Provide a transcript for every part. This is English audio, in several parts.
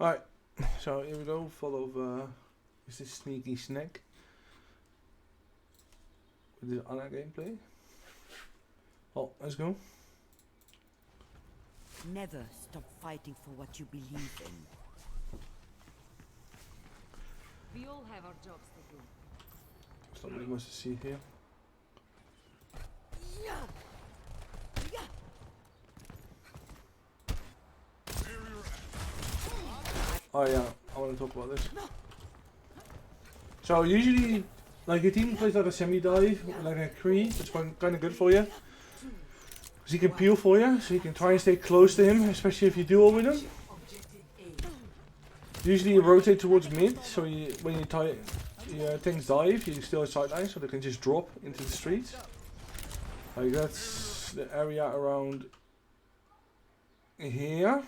Alright, so here we go, full of is this sneaky snack with this Ana gameplay. Oh, let's go. Never stop fighting for what you believe in. We all have our jobs to do. There's not really much to see here. Oh yeah, I want to talk about this. So usually, like your team plays like a semi-dive, like a Kree, it's kind of good for you. Because he can peel for you, so you can try and stay close to him, especially if you duel with him. Usually you rotate towards mid, so you, when you tanks dive, you still have sideline, so they can just drop into the streets. Like that's the area around here.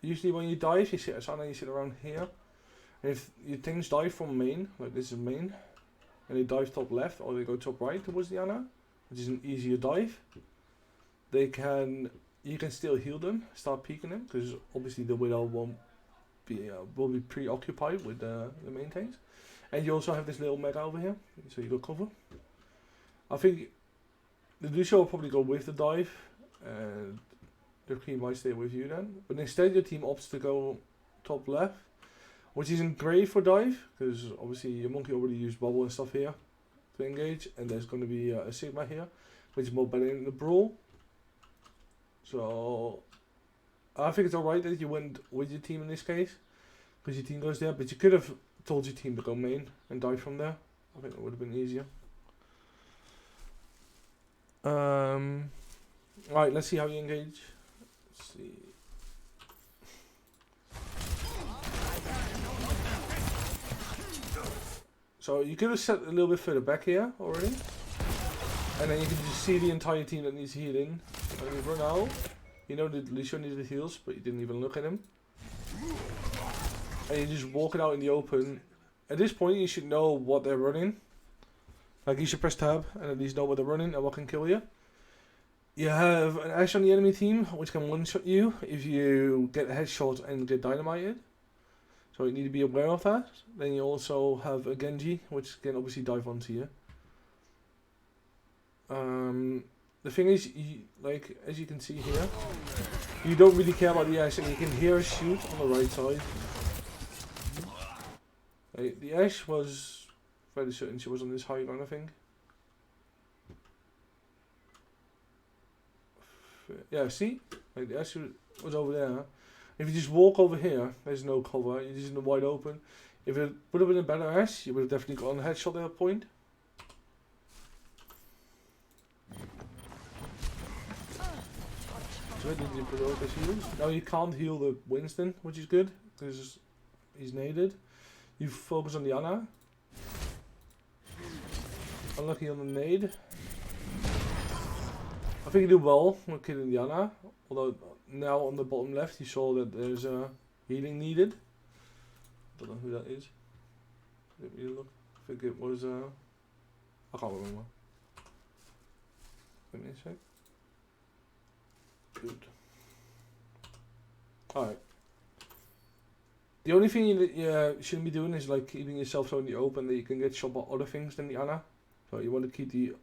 Usually when you dive, you sit as Ana, you sit around here. And if your things dive from main, like this is main, and they dive top left or they go top right towards the Ana, which is an easier dive, you can still heal them, start peeking them, because obviously the Widow will be preoccupied with the main tanks. And you also have this little mega over here, so you got cover. I think the Lucio will probably go with the dive, and the Kree might stay with you then. But instead your team opts to go top left, which isn't great for dive, because obviously your monkey already used bubble and stuff here to engage, and there's going to be a Sigma here, which is more better in the brawl. So I think it's alright that you went with your team in this case, because your team goes there, but you could have told your team to go main and dive from there. I think it would have been easier. Alright, let's see how you engage. Let's see. So you could have set a little bit further back here already, and then you can just see the entire team that needs to heal in. When you run out, you know that Lucio needs the heals, but you didn't even look at him. And you just walk it out in the open. At this point you should know what they're running. Like you should press tab and at least know what they're running and what can kill you. You have an Ashe on the enemy team which can one-shot you if you get a headshot and get dynamited. So you need to be aware of that. Then you also have a Genji which can obviously dive onto you. The thing is, like as you can see here, you don't really care about the Ashe, and you can hear a shoot on the right side. Like, the Ashe was fairly certain she was on this high ground, I think. Yeah, see? Like the Ashe was over there. If you just walk over here, there's no cover, you're just in the wide open. If it would have been a better Ashe, you would have definitely gotten a headshot at that point. So where did you put all those heals? Now you can't heal the Winston, which is good, because he's naded. You focus on the Ana. Unlucky on the nade. I think you do well with killing the Ana, although now on the bottom left you saw that there's healing needed. Don't know who that is. Let me look. I think it was I can't remember. Give me a sec. Good. Alright. The only thing you shouldn't be doing is like keeping yourself so in the open that you can get shot by other things than the Ana. So you want to keep the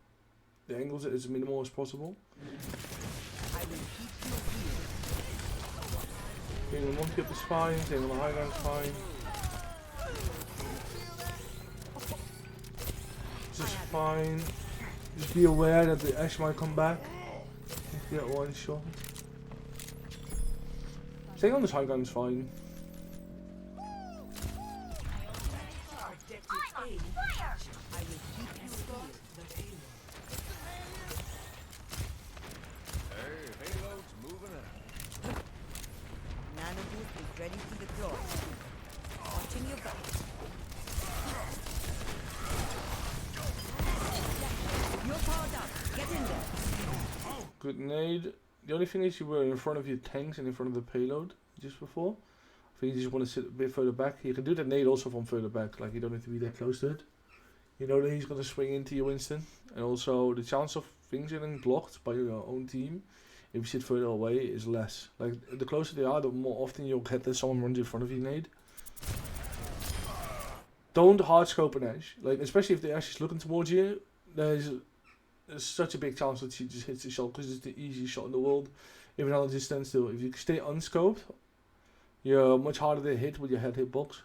angles as minimal as possible. Being on one tip is fine, staying on the high ground is fine. This is fine. Just be aware that the Ashe might come back. If you get one shot. Staying on this high ground is fine. Ready to deploy. Watching your back. You're powered up. Get in there. Good nade. The only thing is you were in front of your tanks and in front of the payload just before. I think you just want to sit a bit further back. You can do that nade also from further back. Like you don't have to be that close to it. You know that he's going to swing into your Winston. And also the chance of things getting blocked by your own team If you sit further away, it's less. Like, the closer they are, the more often you'll get that someone runs in front of you, Nade. Don't hardscope an edge. Like, especially if the edge is looking towards you, there's such a big chance that she just hits the shot because it's the easiest shot in the world. Even at a distance still. If you stay unscoped, you're much harder to hit with your head hitbox.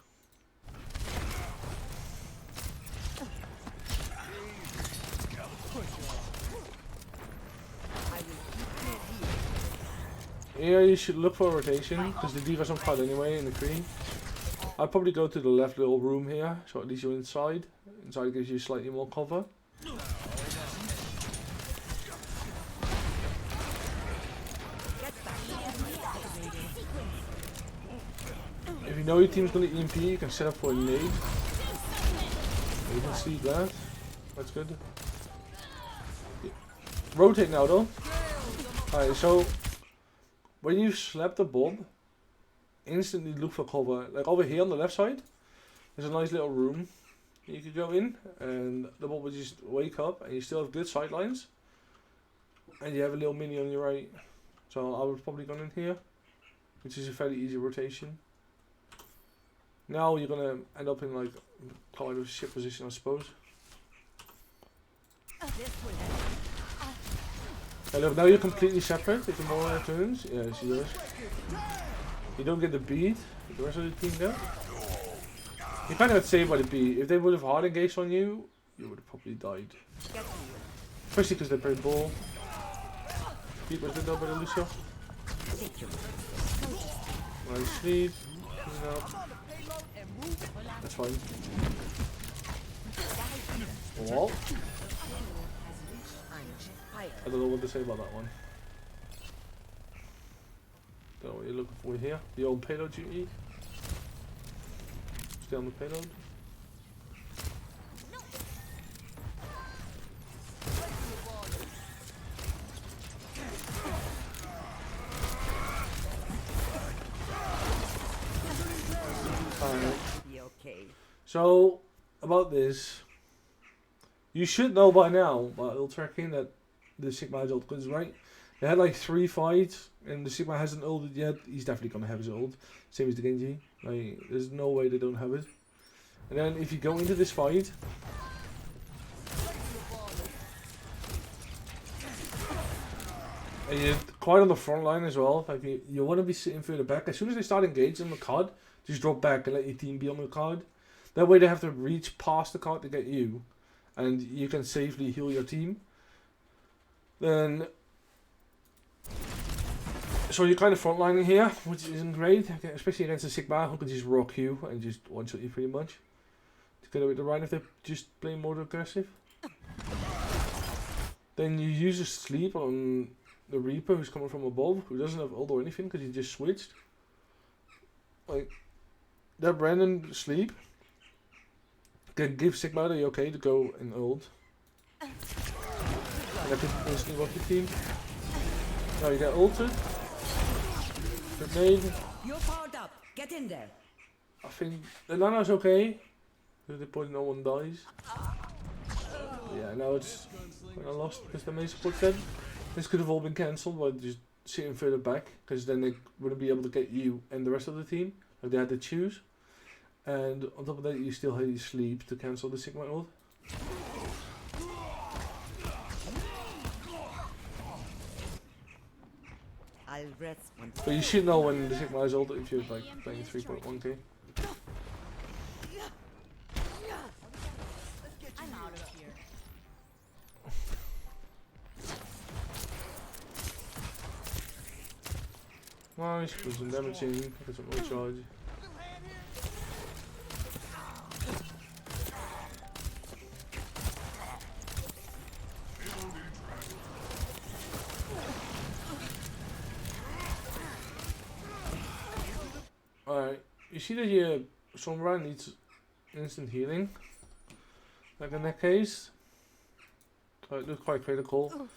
Here you should look for a rotation, because the D.Va's on cut anyway in the tree. I'd probably go to the left little room here, so at least you're inside. Inside gives you slightly more cover. If you know your team's going to EMP, you can set up for a nade. You can see that. That's good. Yeah. Rotate now though. Alright, so when you slap the bomb, instantly look for cover. Like over here on the left side, there's a nice little room you could go in, and the bomb will just wake up, and you still have good sight lines, and you have a little mini on your right. So I would probably go in here, which is a fairly easy rotation. Now you're gonna end up in like kind of shit position, I suppose. Hey, look, now you're completely separate. If the more turns, yeah, she does. You don't get the beat. The rest of the team does. You kind of got saved by the beat. If they would have hard engaged on you, you would have probably died. Especially because they played ball. Beat was good though by the Lucio. Nice sleep. That's fine. Wall. I don't know what to say about that one. Don't know what you're looking for here. The old payload duty. Stay on the payload. So, about this, you should know by now, but it'll track in that the Sigma has ult, because right, they had like 3 fights, and the Sigma hasn't ulted yet. He's definitely gonna have his ult, same as the Genji. Like, there's no way they don't have it. And then if you go into this fight, and you're quite on the front line as well, like you want to be sitting further back. As soon as they start engaging the card, just drop back and let your team be on the card. That way they have to reach past the card to get you, and you can safely heal your team. Then, so you're kind of frontlining here, which isn't great, especially against a Sigma who can just rock you and just one-shot you pretty much. To get away the right if they just play more aggressive. Then you use a sleep on the Reaper who's coming from above, who doesn't have ult or anything because he just switched. Like, that Brandon sleep can give Sigma the okay to go and ult. And that could instantly rock your team. Now you get ulted. Grenade. You're powered up. Get in there. I think the Nana's okay. Because probably no one dies. Yeah, now it's when I lost because the main support said. This could have all been cancelled by just sitting further back, because then they wouldn't be able to get you and the rest of the team. Like they had to choose. And on top of that, you still had your sleep to cancel the Sigma ult. I'll rest once. But you should know when the Sigma is ulted if you're like playing 3.1k. I'm out of here. Nice, put some damage in, put some more charge. Alright, you see that your Sombra needs instant healing. Like in that case, it looks quite critical.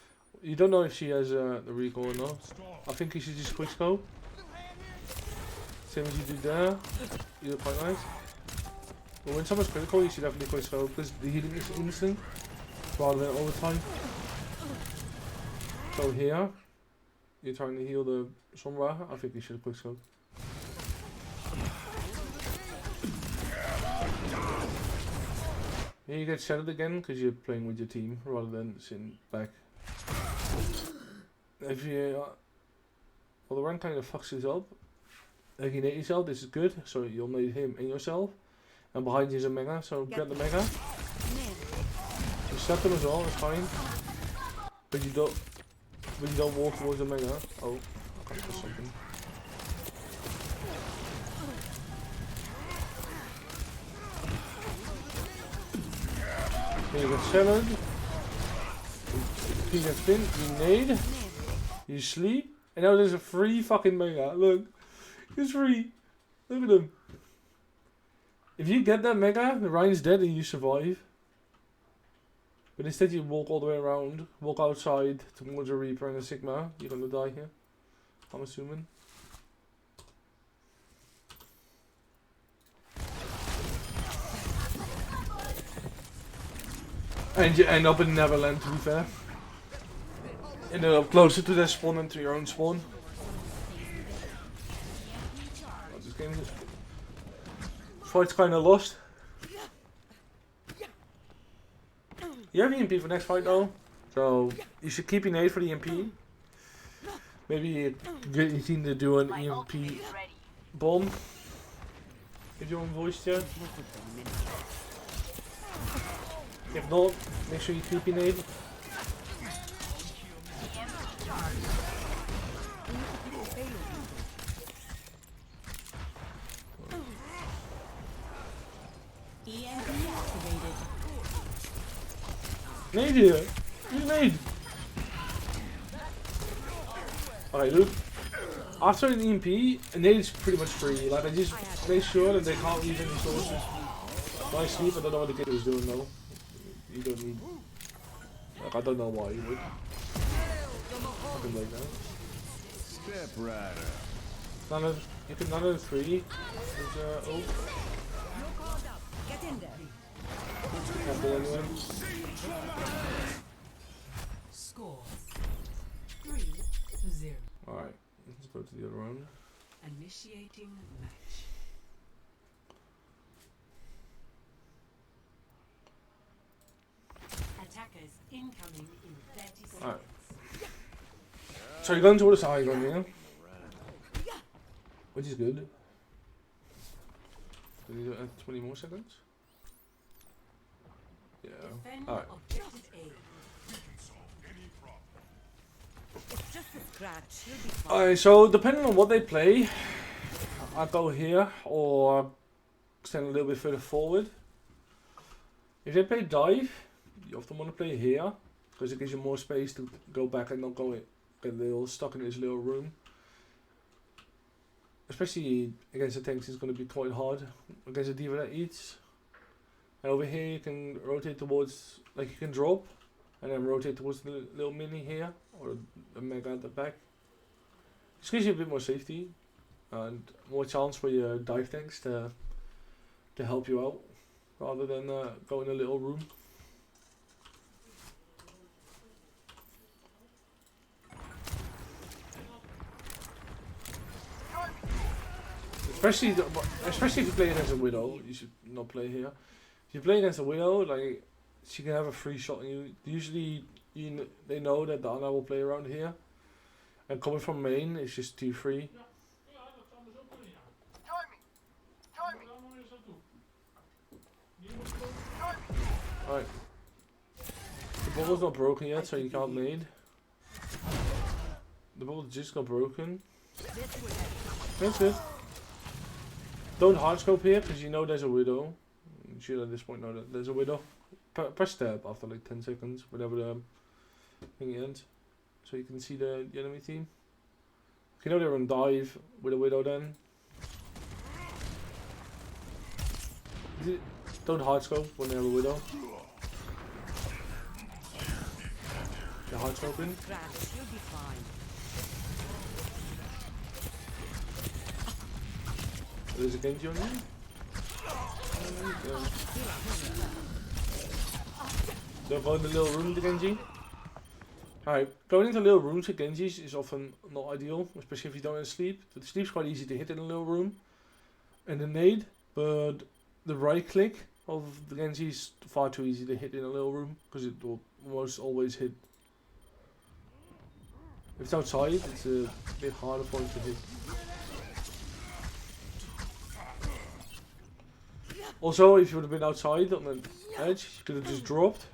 You don't know if she has the recall or not. I think you should just quick scope. Same as you do there. You look quite nice. But when someone's critical, you should definitely quick scope because the healing is instant rather than all the time. So here, you're trying to heal the Sombra, I think you should have quickscope. Here you get shattered again because you're playing with your team rather than sitting back. If you, well, the rank kind of fucks you up. If you nade yourself, this is good, so you'll nade him and yourself. And behind you is a mega, so get the mega. You set them as well, it's fine. But you don't walk towards the mega. Oh, I can't do something. Here you get shattered. You get pinned, you nade. You sleep. And now there's a free fucking mega. Look. It's free. Look at him. If you get that mega, the Ryan's dead and you survive. But instead you walk all the way around. Walk outside towards a Reaper and a Sigma. You're gonna die here. I'm assuming. And you end up in Neverland, to be fair. End up closer to their spawn than to your own spawn. Oh, this game is... Fight's kinda lost. You have EMP for next fight though. So you should keep your nade for the EMP. Maybe get your team to do an EMP bomb. If you want voice chat. If not, make sure you keep your nade. Nade here! You nade! Alright, look. After an EMP, a nade is pretty much free. Like, I just make sure that they can't use any sources. Nice sleep, I don't know what the kid was doing though. You don't need. Like, I don't know why you would. Fucking like that. Step rider. None of. You can none of the three. There's, oh. Get in there. Can't do anyway. Score 3-0. Alright, let's go to the other round. Initiating match. Attackers incoming in 30 seconds. Alright. So you're going towards the high ground here. Which is good. Do you do it at 20 more seconds? Yeah. Defend Alright. objective A. It's just a scratch. You'll be fine. Alright, so depending on what they play, I go here or stand a little bit further forward. If they play dive, you often want to play here because it gives you more space to go back and not get a little stuck in this little room. Especially against the tanks, it's going to be quite hard. Against the diva that eats. And over here you can rotate towards, like you can drop and then rotate towards the little mini here or the mega at the back. This gives you a bit more safety and more chance for your dive tanks to help you out rather than go in a little room. Especially if you play against a Widow, you should not play here. If you play against a Widow, like she can have a free shot on you. Usually, they know that the Ana will play around here, and coming from main, it's just too free. Alright. The bubble's not broken yet, so you can't nade. The bubble just got broken. That's good. Don't hardscope here, because you know there's a Widow. You should at this point know that there's a Widow. Press tab after like 10 seconds, whenever the thing ends. So you can see the enemy team. You know they're on dive with a Widow then. Don't hardscope when they have a Widow. You're hardscoping. Scratch. You'll be fine. There's a Genji on you. Don't go in the little room with the Genji. Alright, going into little rooms with Genjis is often not ideal, especially if you don't have sleep. The sleep's quite easy to hit in a little room. And the nade, but the right click of the Genji is far too easy to hit in a little room, because it will almost always hit. If it's outside, it's a bit harder for it to hit. Also, if you would have been outside on the edge, you could have just dropped.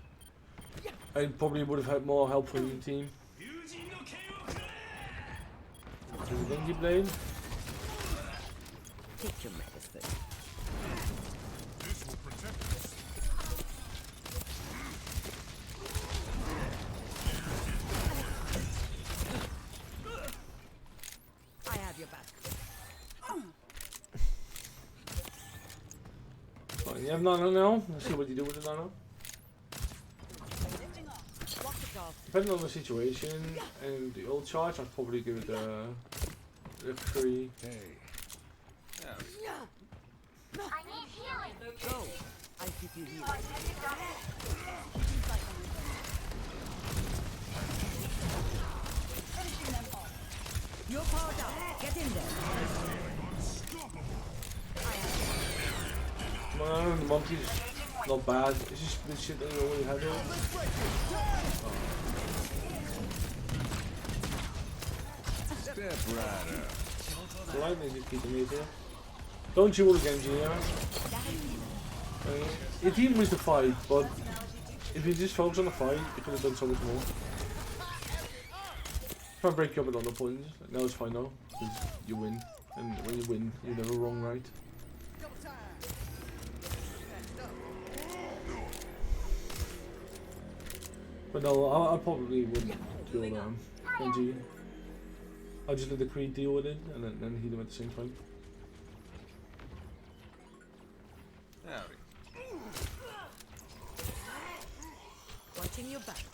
And probably would have had more help from your team. There's a Genji blade. Take your medicine. I have your back. Right, you have Nano now. Let's see what you do with the Nano. Depending on the situation and the ult charge, I'd probably give it a 3. Hey. Go. I'll keep you here. You're powered up. Get in there. Come on, the monkey's not bad. It's just the shit that you already had here. Step rider. So I need to keep the meat here. Don't you all again, Gina. Your team wins the fight, but if you just focus on the fight, you could have done so much more. Try and break you up at other points. Now it's fine now, because you win. And when you win, you're never wrong, right? But no, I probably wouldn't kill Genji. I'll just let the Creed deal with it, and then hit him at the same time. Howdy. Watching your back.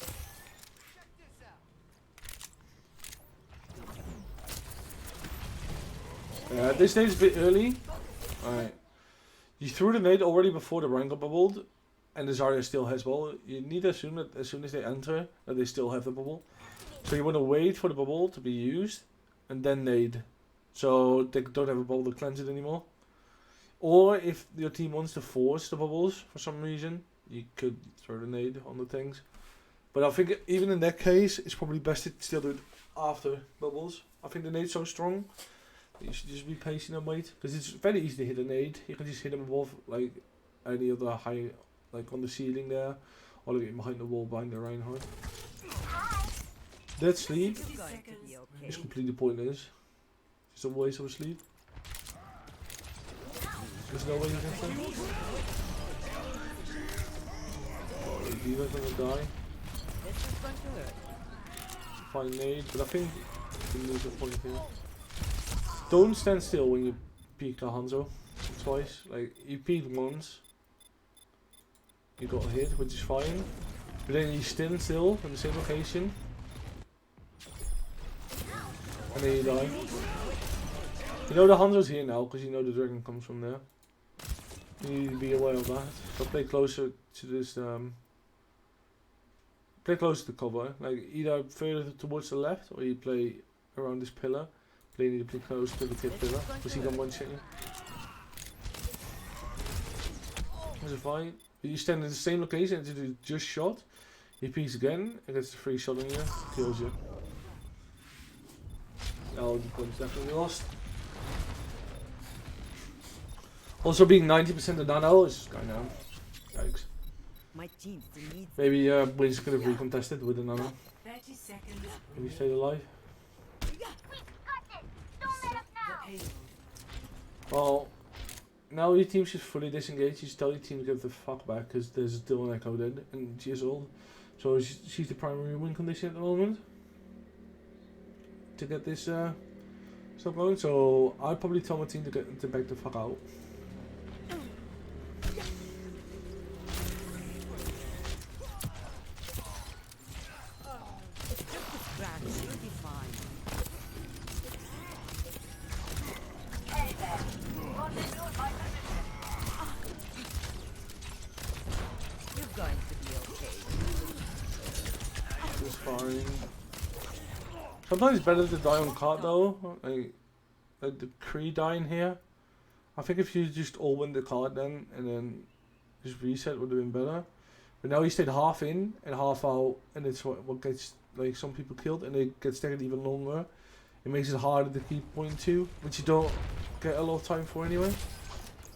This stage is a bit early. Alright. You threw the nade already before the rank up bubbled, and the Zarya still has bubble. You need to assume that as soon as they enter, that they still have the bubble. So you want to wait for the bubble to be used, and then nade. So they don't have a bubble to cleanse it anymore. Or if your team wants to force the bubbles for some reason, you could throw the nade on the things. But I think even in that case, it's probably best to still do it after bubbles. I think the nade's so strong, you should just be patient and wait. Because it's very easy to hit a nade. You can just hit them above, like, any other high, like on the ceiling there. Or like behind the wall, behind the Reinhardt. That sleep is completely pointless. It's a waste of a sleep. There's no way you can sleep. Oh, the D.Va's gonna die. This is going to hurt. Fine nade, but I think you lose a point here. Don't stand still when you peek a Hanzo twice. Like, you peeked once, you got hit, which is fine. But then you stand still in the same location, and then you die. You know the Hanzo's here now, because you know the dragon comes from there. You need to be aware of that. So play closer to this, play close to the cover. Like, either further towards the left, or you play around this pillar. You need to play close to the tip pillar, because he can one-shot you. That's fine. You stand in the same location as you just shot. He peeks again, and gets the free shot on you, kills you. Oh, the point's definitely lost. Also, being 90% the nano is kind of yikes. My team needs. Maybe Wiz could have recontested with the nano. 30 seconds. Can he stay alive? Well, now your team should fully disengage. You just tell your team to get the fuck back, because there's still an Echo dead, and she is old. So she's the primary win condition at the moment to get this stuff going. So I'd probably tell my team to get to back the fuck out. It's just a scratch. You'll be fine. You're going to be okay. It's fine. Sometimes it's better to die on cart though, like the Kree dying here. I think if you just all win the card then, and then just reset would have been better. But now he stayed half in and half out, and it's what gets like some people killed, and it gets taken even longer. It makes it harder to keep point 2, which you don't get a lot of time for anyway.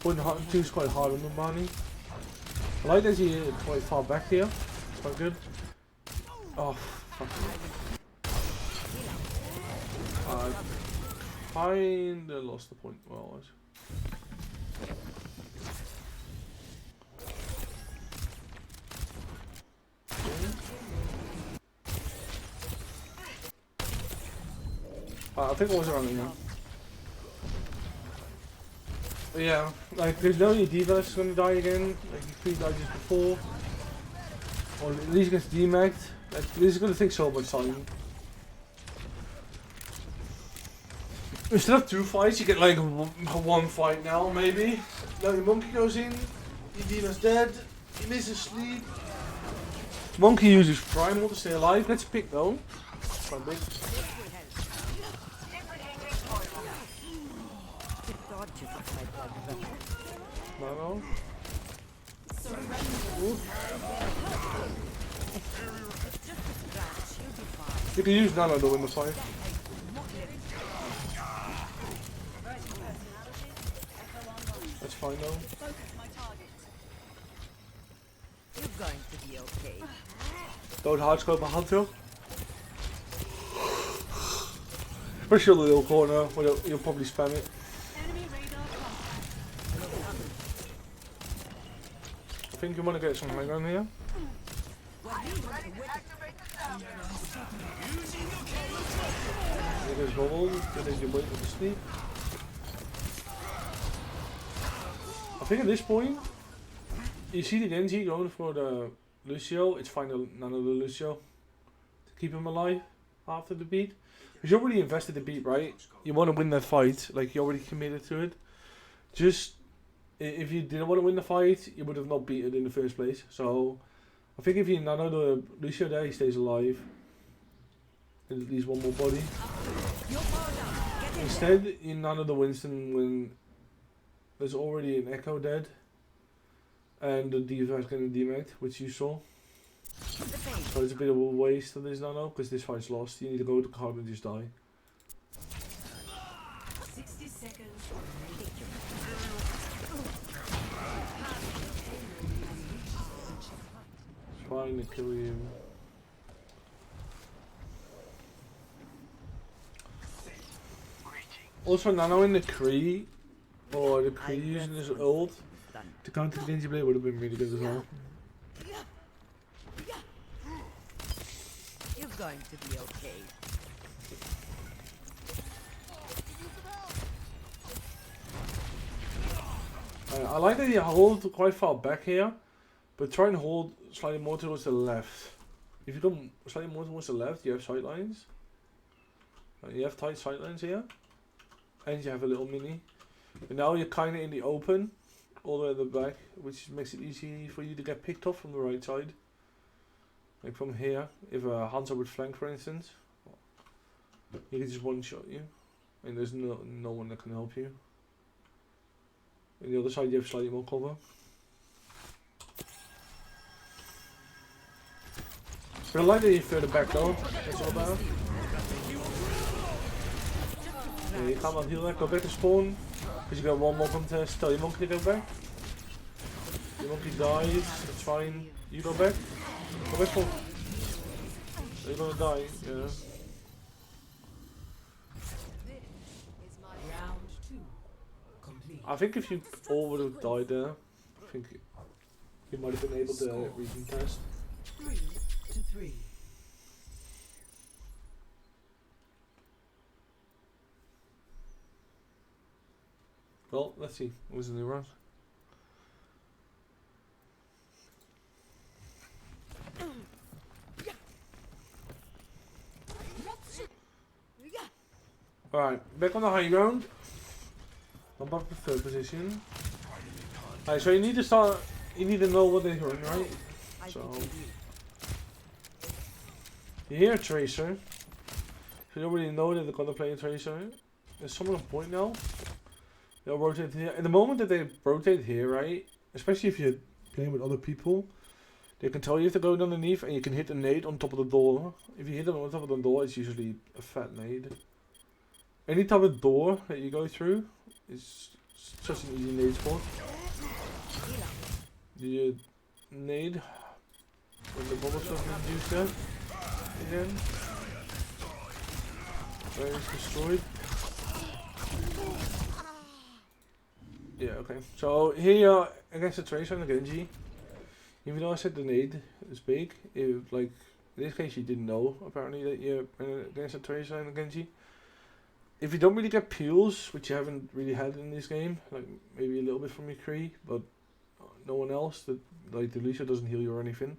Point 2 is quite hard on Numbani. I like that he's quite far back here. It's quite good. Oh, fuck me. I kinda lost the point. Well, I think I was around here. But yeah, like there's no any D.Va's gonna die again. Like he died just before. Or at least gets demagged. Like this is gonna take so much time. Instead of 2 fights, you get like 1 fight now, maybe. Now your monkey goes in, your D.Va's dead, he misses sleep. Monkey uses primal to stay alive, gets picked though. Quite big. No. You can use Nano to win the fight. That's fine though. You're going to be okay. Don't hardscope a hunter. Especially the little corner where you'll probably spam it. I think you want to get some high ground here. There's bubble, there's your weight with the sleep. I think at this point, you see the Genji going for the Lucio, it's fine to none of the Lucio to keep him alive after the beat. Because you already invested the beat, right? You want to win that fight, like you already committed to it. Just, if you didn't want to win the fight, you would have not beat it in the first place. So, I think if you nano the Lucio there, he stays alive. And at least one more body. Instead, you nano the Winston when there's already an Echo dead. And the D.Va is getting demagged, which you saw. So it's a bit of a waste of this nano, because this fight's lost. You need to go to the card and just die. 60 seconds. Trying to kill you. Also, nano in the Kree, or the Kree using his ult to counter the Genji Blade would have been really good as well. You're going to be okay. I like that you hold quite far back here, but try and hold slightly more towards the left. If you come slightly more towards the left, you have sight lines. You have tight sight lines here, and you have a little mini. But now you're kind of in the open, all the way at the back, which makes it easy for you to get picked off from the right side. Like from here, if a Hanzo would flank, for instance, he can just one-shot you, and there's no one that can help you. On the other side, you have slightly more cover. But I like that you further back though. That's all about. Yeah, you can't heal that. Go back to spawn, because you got one more contest. Tell your monkey to go back. Your monkey dies. It's fine. You go back. Go back spawn. You're gonna die. Yeah. Round 2 complete. I think if you all would have died there, I think you might have been able to recontest. 3-3. Well, let's see. What was the new round? Alright, back on the high ground. I'm back to third position. Alright, so you need to start. You need to know what they're doing, right? So you hear a Tracer. So you don't really know that they're gonna play a tracer. There's someone on point now. They'll rotate here. At the moment that they rotate here, right? Especially if you're playing with other people, they can tell you if they're going underneath, and you can hit a nade on top of the door. If you hit them on top of the door, it's usually a fat nade. Any type of door that you go through is such an easy nade spot. You nade when the bubble stuff is used there. Again. Where is destroyed. Yeah, okay. So here you are against the Tracer and the Genji. Even though I said the nade is big, like in this case you didn't know apparently that you're against the Tracer and the Genji. If you don't really get peels, which you haven't really had in this game, like maybe a little bit from your Kree, but no one else, that like the Lucio doesn't heal you or anything,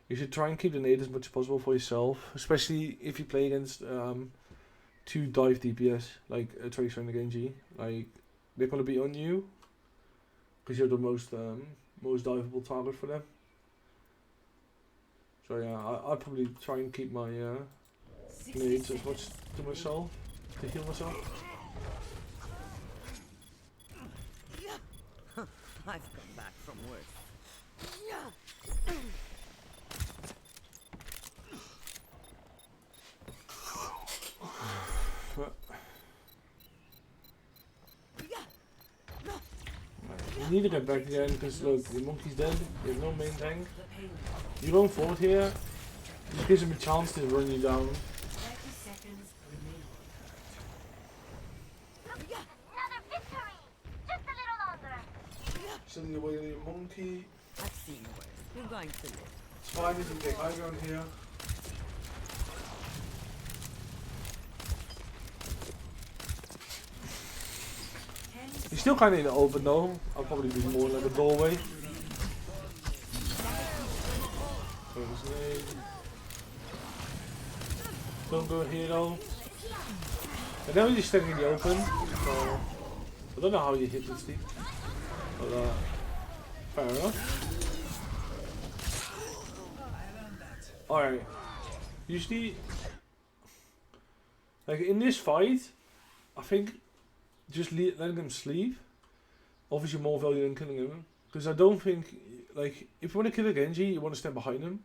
you should try and keep the nade as much as possible for yourself, especially if you play against 2 dive DPS like a Tracer and a Genji. Like they're gonna be on you because you're the most diveable target for them. So yeah, I'd probably try and keep my nades as much to myself to heal myself. I've come back from worse. You need to get back again because look, the monkey's dead, you have no main tank. You're going forward here, it gives him a chance to run you down. 30 seconds remaining. Another victory! Just a little longer. Sending away the monkey. I've seen worse. You're going to live. It's fine if you take high ground here. He's still kind of in the open though. I'll probably be more like a doorway. Don't go here though. And now he's standing in the open. So I don't know how you hit this thing. But fair enough. Alright. Usually, like in this fight, I think just letting him sleep offers you more value than killing him. Because I don't think, like, if you want to kill a Genji, you want to stand behind him.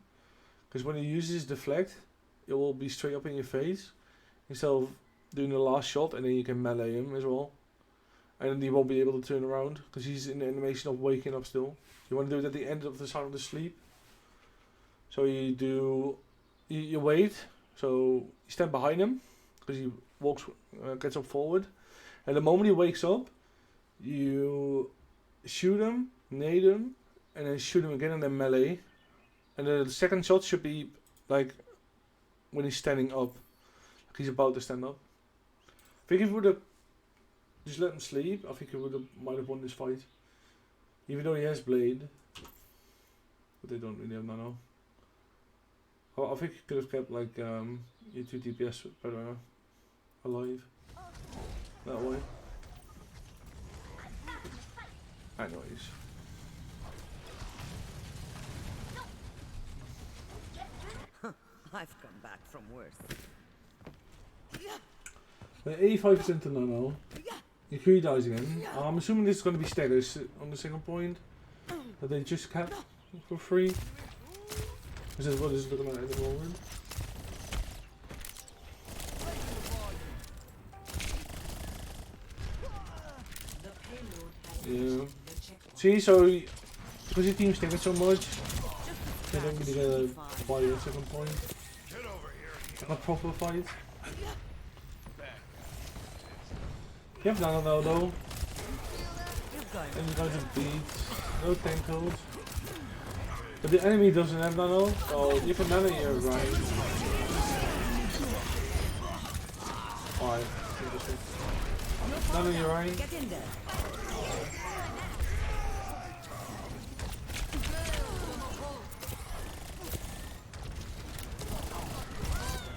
Because when he uses deflect, it will be straight up in your face. Instead of doing the last shot and then you can melee him as well. And then he won't be able to turn around because he's in the animation of waking up still. You want to do it at the end of the sound of the sleep. So you do, you wait. So you stand behind him because he walks, gets up forward. And the moment he wakes up, you shoot him, nade him, and then shoot him again and then melee. And then the second shot should be like when he's standing up. Like he's about to stand up. I think if we would have just let him sleep, I think he might have won this fight. Even though he has blade. But they don't really have nano. I think you could have kept like your 2 DPS better alive. That way. Anyways. I've come back from worse. 85% to nano. Your Kree dies again. I'm assuming this is going to be staggers on the second point. That they just kept for free. This is what it's looking like at the moment. Yeah. See, so because your team's taking so much, they don't really get a fight at second point. A proper fight. You have nano now though. And you guys have beat. No tank hold. But the enemy doesn't have nano, so you can nano your right. Alright, interesting. Nano your right. Get in there.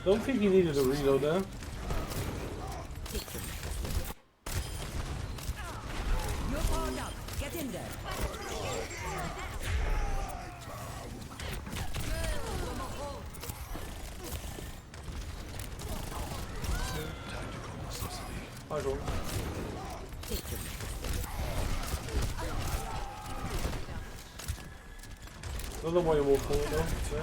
Don't think you needed a reload there. You're powered up. Get in there. That's all. Don't know why you walk forward though. So.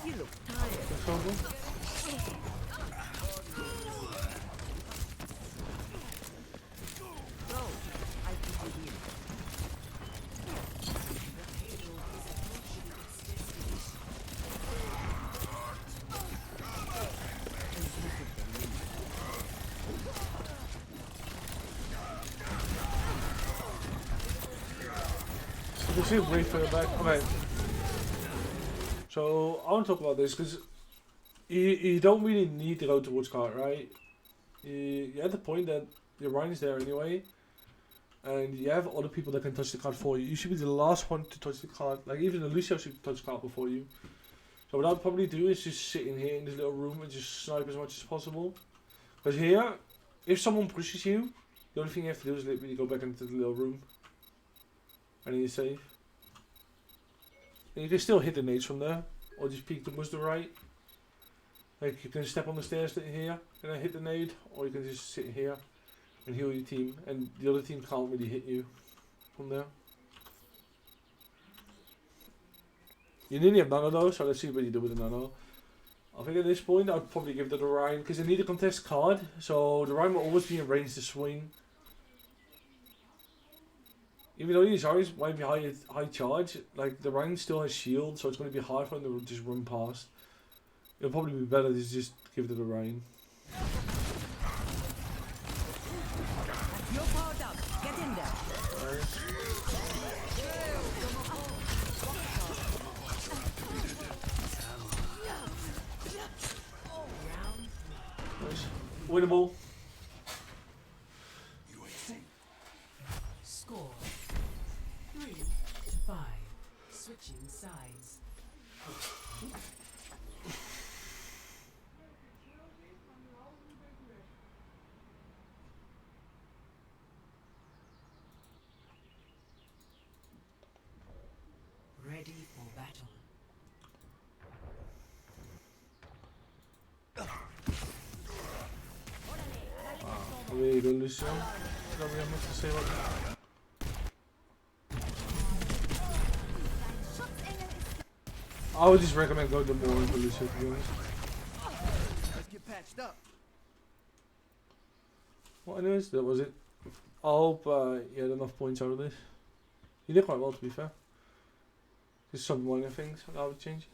You look tired. That's all good. Go. I keep you here. You can see a brief further back. Okay. So I want to talk about this because you don't really need to go towards card, right? You're at the point that your Rhine is there anyway, and you have other people that can touch the card for you. You should be the last one to touch the card. Like even the Lucio should touch the card before you. So what I'll probably do is just sit in here in this little room and just snipe as much as possible. Because here, if someone pushes you, the only thing you have to do is literally go back into the little room. And then you're safe. And you can still hit the nades from there, or just peek towards the right. Like you can step on the stairs here and then hit the nade, or you can just sit here and heal your team, and the other team can't really hit you from there. You nearly have nano though, so let's see what you do with the nano. I think at this point I'd probably give it to the Rhine, because they need a contest card, so the Rhine will always be in range to swing. Even though these Zarys might be high charge, like the Rhine still has shield, so it's going to be hard for them to just run past. It'll probably be better to just give it to the Rhine. You're powered up. Get in there. Nice. Winnable. Score 3-5. Switching sides. Ready for battle. There you go, Lucio. Don't really have much to say about that. I would just recommend going to more into Lucio, to be honest. Let's get patched up. Well, anyways, that was it. I hope you had enough points out of this. You did quite well, to be fair. Just some minor things I would change.